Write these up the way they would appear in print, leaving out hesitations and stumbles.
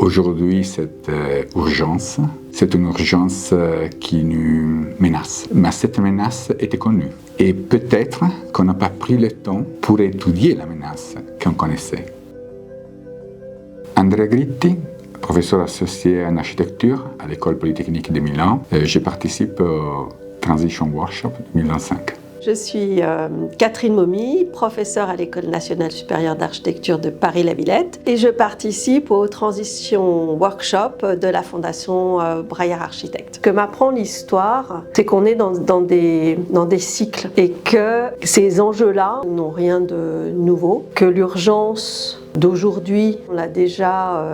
Aujourd'hui, cette urgence, c'est une urgence qui nous menace. Mais cette menace était connue. Et peut-être qu'on n'a pas pris le temps pour étudier la menace qu'on connaissait. Andrea Gritti, professeur associé en architecture à l'École polytechnique de Milan, je participe au Transition Workshop 2025. Je suis Catherine Momy, professeure à l'École nationale supérieure d'architecture de Paris-la-Villette et je participe au Transition Workshop de la Fondation Braillard Architectes. Ce que m'apprend l'histoire, c'est qu'on est dans des cycles et que ces enjeux-là n'ont rien de nouveau, que l'urgence d'aujourd'hui, on l'a déjà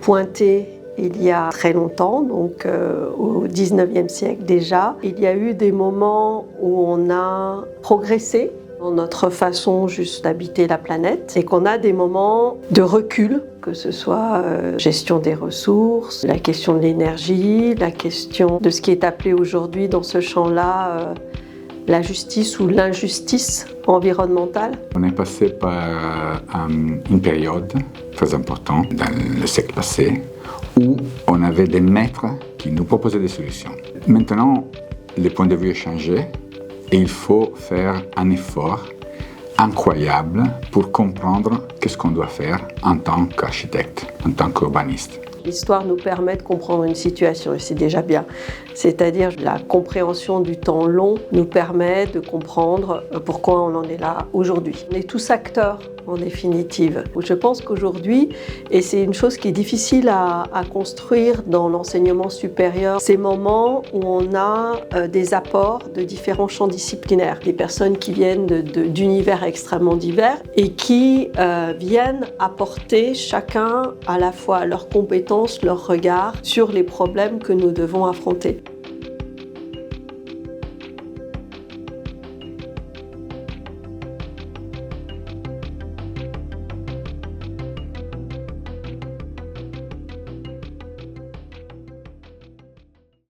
pointé il y a très longtemps, donc au XIXe siècle déjà. Il y a eu des moments où on a progressé dans notre façon juste d'habiter la planète et qu'on a des moments de recul, que ce soit gestion des ressources, la question de l'énergie, la question de ce qui est appelé aujourd'hui dans ce champ-là la justice ou l'injustice environnementale. On est passé par une période très importante dans le siècle passé où on avait des maîtres qui nous proposaient des solutions. Maintenant, le point de vue est changé et il faut faire un effort incroyable pour comprendre qu'est-ce qu'on doit faire en tant qu'architecte, en tant qu'urbaniste. L'histoire nous permet de comprendre une situation et c'est déjà bien. C'est-à-dire la compréhension du temps long nous permet de comprendre pourquoi on en est là aujourd'hui. On est tous acteurs en définitive. Je pense qu'aujourd'hui, et c'est une chose qui est difficile à construire dans l'enseignement supérieur, ces moments où on a des apports de différents champs disciplinaires, des personnes qui viennent d'univers extrêmement divers et qui viennent apporter chacun à la fois leurs compétences, leur regard sur les problèmes que nous devons affronter.